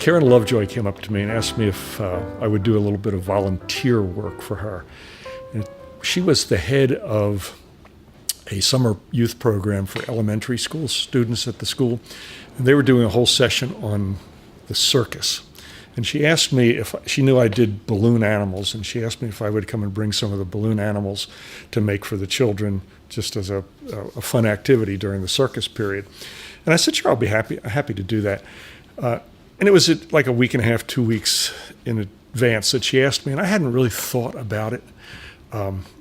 Karen Lovejoy came up to me and asked me if I would do a little bit of volunteer work for her. And she was the head of a summer youth program for elementary school students at the school. And they were doing a whole session on the circus. And she asked me if she knew I did balloon animals, and she asked me if I would come and bring some of the balloon animals to make for the children just as a fun activity during the circus period. And I said, sure, I'll be happy to do that. And it was like a week and a half, 2 weeks in advance that she asked me, and I hadn't really thought about it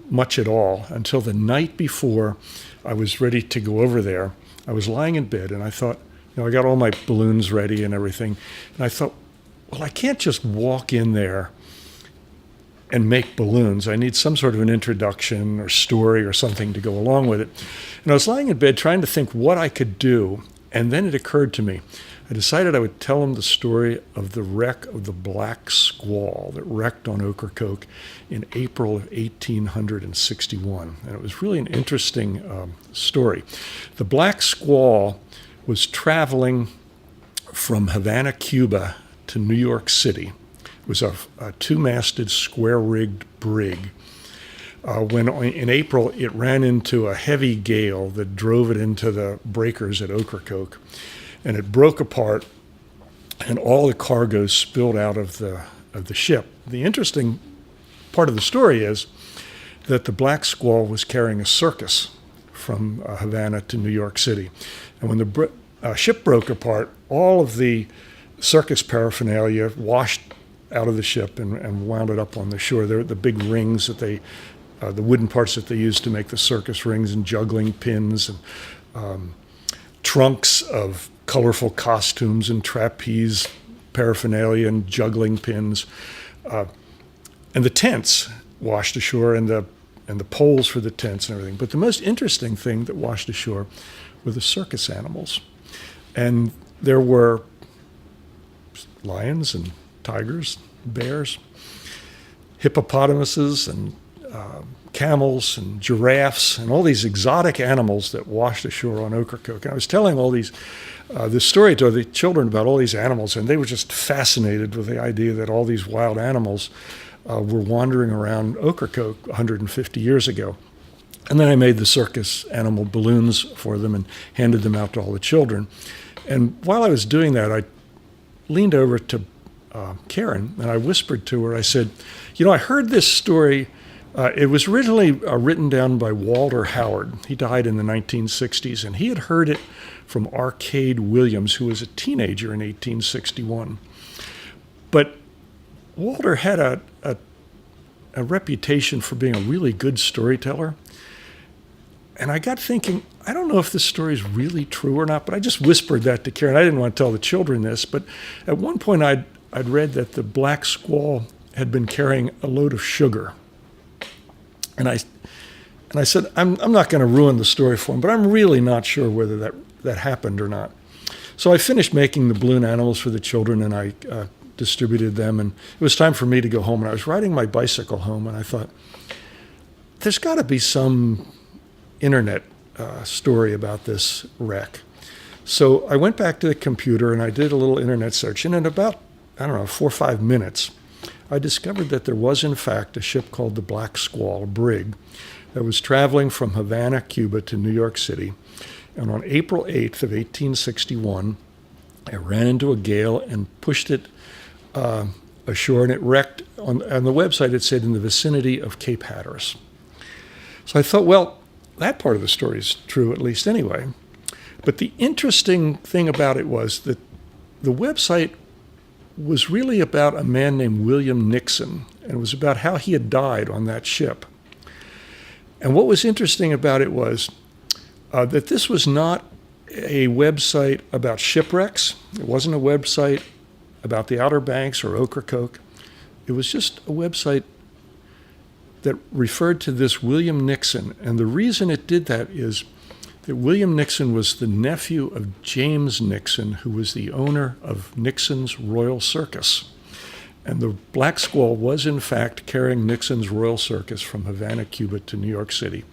much at all until the night before I was ready to go over there. I was lying in bed, and I thought, I got all my balloons ready and everything, and I thought, well, I can't just walk in there and make balloons. I need some sort of an introduction or story or something to go along with it. And I was lying in bed trying to think what I could do, and then it occurred to me. I decided I would tell them the story of the wreck of the Black Squall that wrecked on Ocracoke in April of 1861. And it was really an interesting story. The Black Squall was traveling from Havana, Cuba to New York City. It was a two-masted, square-rigged brig. When in April, it ran into a heavy gale that drove it into the breakers at Ocracoke. And it broke apart, and all the cargo spilled out of the ship. The interesting part of the story is that the Black Squall was carrying a circus from Havana to New York City. And when the ship broke apart, all of the circus paraphernalia washed out of the ship and wound it up on the shore. There were the big rings that the wooden parts that they used to make the circus rings, and juggling pins, and trunks of colorful costumes and trapeze paraphernalia and juggling pins, and the tents washed ashore, and the poles for the tents and everything. But the most interesting thing that washed ashore were the circus animals, and there were lions and tigers, bears, hippopotamuses, and camels and giraffes, and all these exotic animals that washed ashore on Ocracoke. And I was telling all this story to the children about all these animals, and they were just fascinated with the idea that all these wild animals were wandering around Ocracoke 150 years ago. And then I made the circus animal balloons for them and handed them out to all the children. And while I was doing that, I leaned over to Karen, and I whispered to her, I said, I heard this story. It was originally written down by Walter Howard. He died in the 1960s, and he had heard it from Arcade Williams, who was a teenager in 1861. But Walter had a reputation for being a really good storyteller. And I got thinking, I don't know if this story is really true or not, but I just whispered that to Karen. I didn't want to tell the children this, but at one point I'd read that the Black Squall had been carrying a load of sugar. And I said, I'm not going to ruin the story for him, but I'm really not sure whether that happened or not. So I finished making the balloon animals for the children, and I distributed them, and it was time for me to go home. And I was riding my bicycle home, and I thought, there's got to be some internet story about this wreck. So I went back to the computer, and I did a little internet search, and in about, 4 or 5 minutes, I discovered that there was, in fact, a ship called the Black Squall, a brig, that was traveling from Havana, Cuba to New York City. And on April 8th of 1861, it ran into a gale and pushed it ashore, and it wrecked. On the website, it said in the vicinity of Cape Hatteras. So I thought, well, that part of the story is true, at least anyway. But the interesting thing about it was that the website was really about a man named William Nixon, and it was about how he had died on that ship. And what was interesting about it was that this was not a website about shipwrecks. It wasn't a website about the Outer Banks or Ocracoke. It was just a website that referred to this William Nixon. And the reason it did that is that William Nixon was the nephew of James Nixon, who was the owner of Nixon's Royal Circus. And the Black Squall was, in fact, carrying Nixon's Royal Circus from Havana, Cuba to New York City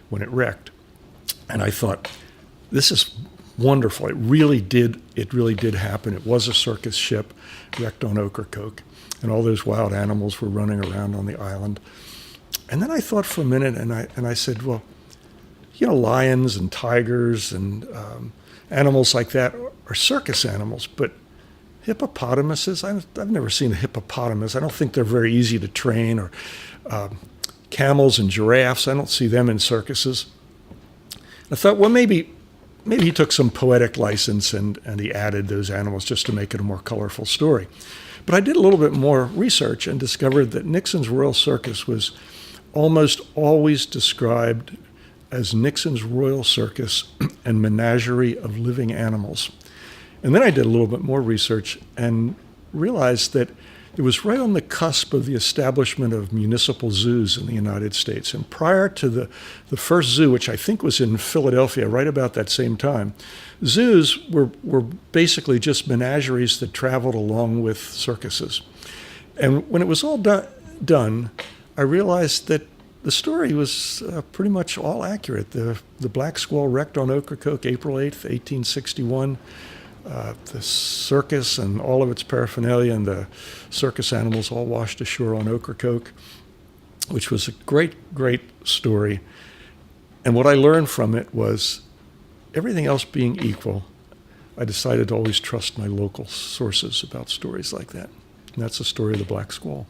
when it wrecked. And I thought, this is wonderful. It really did happen. It was a circus ship wrecked on Ocracoke, and all those wild animals were running around on the island. And then I thought for a minute, and I said, well, lions and tigers and animals like that are circus animals, but hippopotamuses, I've never seen a hippopotamus. I don't think they're very easy to train. Or camels and giraffes, I don't see them in circuses. I thought, well, maybe he took some poetic license and he added those animals just to make it a more colorful story. But I did a little bit more research and discovered that Nixon's Royal Circus was almost always described as Nixon's Royal Circus and Menagerie of Living Animals. And then I did a little bit more research and realized that it was right on the cusp of the establishment of municipal zoos in the United States. And prior to the first zoo, which I think was in Philadelphia right about that same time, zoos were basically just menageries that traveled along with circuses. And when it was all done, I realized that the story was pretty much all accurate. The black squall wrecked on Ocracoke April 8th, 1861. The circus and all of its paraphernalia and the circus animals all washed ashore on Ocracoke, which was a great, great story. And what I learned from it was, everything else being equal, I decided to always trust my local sources about stories like that. And that's the story of the Black Squall.